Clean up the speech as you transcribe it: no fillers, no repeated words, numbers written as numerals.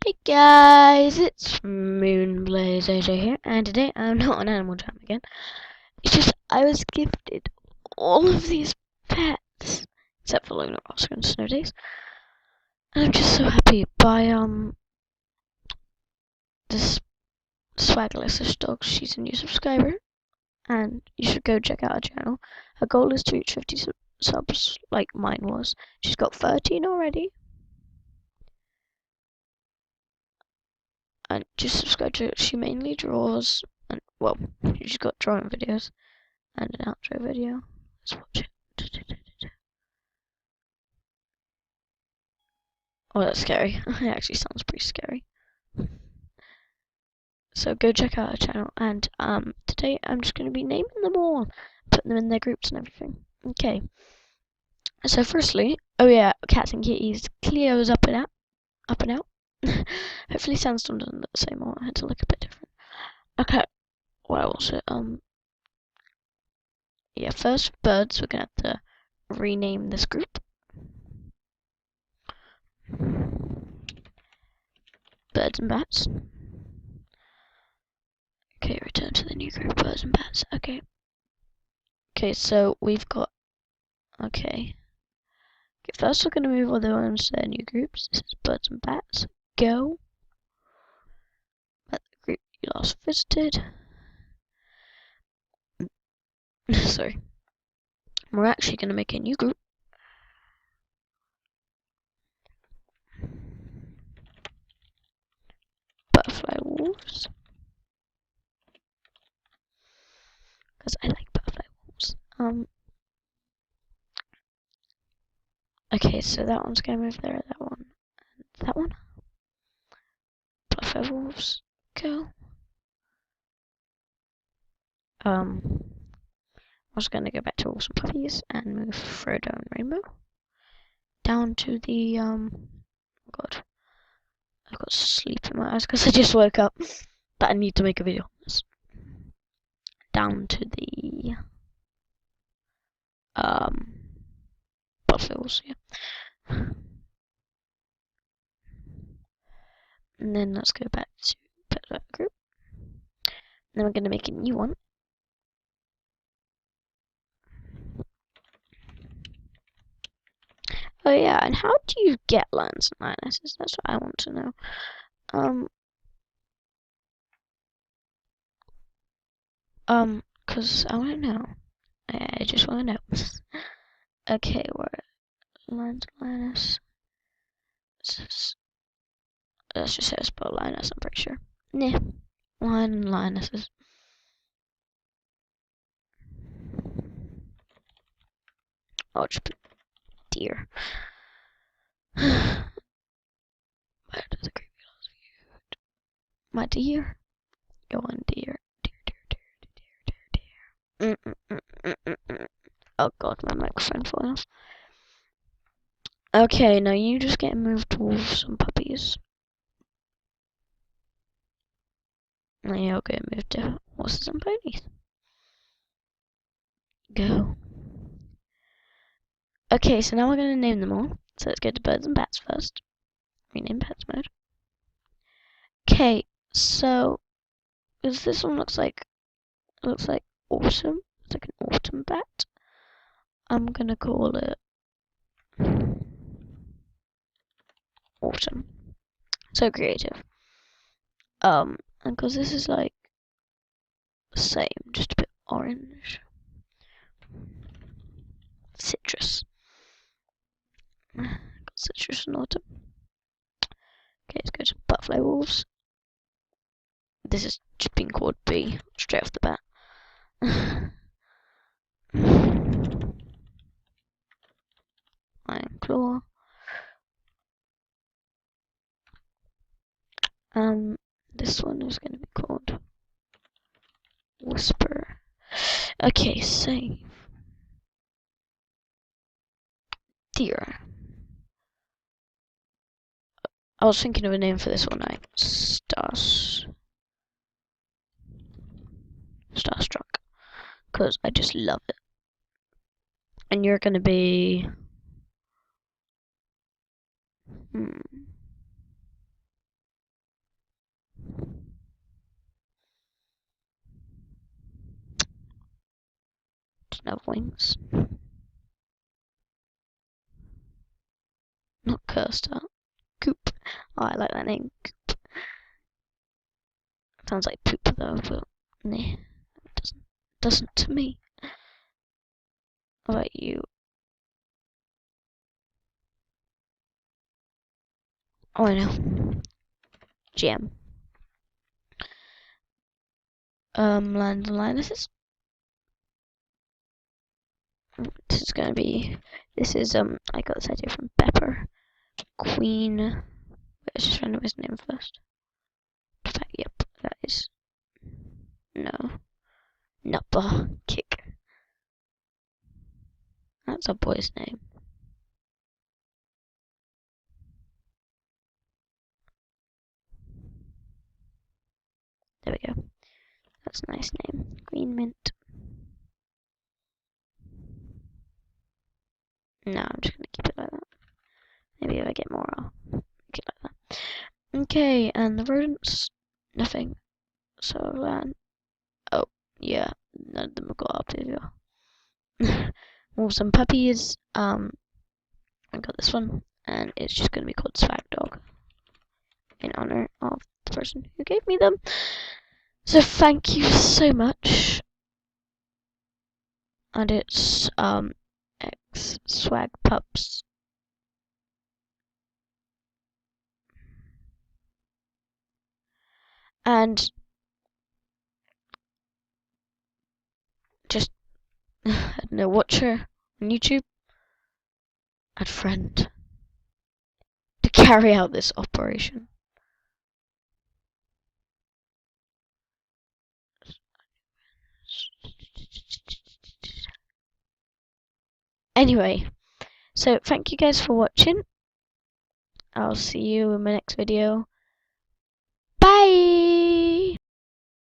Hey guys, it's MoonBlazeAJ here, and today I'm not on Animal Jam again. It's just I was gifted all of these pets, except for Lunar Oscar and Snow Days, and I'm just so happy by this Swagless dog. She's a new subscriber, and you should go check out her channel. Her goal is to reach 50 subs, like mine was. She's got 13 already. And just subscribe to her. She mainly draws, and well, she's got drawing videos and an outro video. Let's watch it. Oh, that's scary. It actually sounds pretty scary. So go check out her channel, and today I'm just going to be naming them all, putting them in their groups and everything. Okay. So firstly, oh yeah, cats and kitties. Cleo's up and out. Hopefully Sandstorm doesn't look the same, or I had to look a bit different. Okay. What else? Yeah, first birds, we're gonna have to rename this group. Birds and bats. Okay, return to the new group, birds and bats. Okay. Okay, so we've got. Okay. First we're gonna move all the ones to their new groups. This is birds and bats. Go. At the group you last visited. Sorry. We're actually gonna make a new group. Butterfly wolves. Because I like butterfly wolves. Okay, so that one's gonna move there, that one, and that one. Butterfly wolves, go. I'm just gonna go back to Awesome Puppies and move Frodo and Rainbow down to the oh god, I've got sleep in my eyes because I just woke up, but I need to make a video on this. Down to the Buffaloes, yeah. And then let's go back to pet that group. And then we're gonna make a new one. Oh yeah, and how do you get lions and lionesses? That's what I want to know. Cause I wanna know. I just wanna know. Okay, we're lions and lioness. Let's just say I spell lioness, I'm pretty sure. Nah. Lion and lionesses. Oh, just put deer. Where does the creepy last viewed? My deer? Go on, deer. Deer. Oh god, my microphone falling off. Okay, now you just get moved to wolves and puppies. Now you'll get moved to horses and ponies. Go. Okay, so now we're going to name them all. So let's go to birds and bats first. Rename pets mode. Okay, so this one looks like autumn. It's like an autumn bat. I'm gonna call it autumn. So creative. And because this is like the same, just a bit orange. Citrus. Got citrus and autumn. Okay, let's go to butterfly wolves. This is just being called B straight off the bat. Iron claw. This one is going to be called Whisper. Okay, save. Deer. I was thinking of a name for this one night. Starstruck. Because I just love it. And you're going to be... have wings. Not cursed out. Coop. Oh, I like that name. Coop. Sounds like poop though, but nah, it doesn't to me. How about you? Oh, I know. GM. Land Lionesses. This is gonna be. This is I got this idea from Pepper. Queen. Wait, let's just random his name first. Yep, that is. No. Nuppa. Kick. That's a boy's name. There we go. That's a nice name. Green Mint. No, I'm just gonna keep it like that. Maybe if I get more, I'll make it like that. Okay, and the rodents, nothing. So land. Oh, yeah, none of them have got up here. Well, some puppies. I got this one, and it's just gonna be called SwagDog in honor of the person who gave me them. So thank you so much. And it's XSwagPups. And just I don't know, watch her on YouTube. Add friend to carry out this operation. Anyway, so thank you guys for watching. I'll see you in my next video.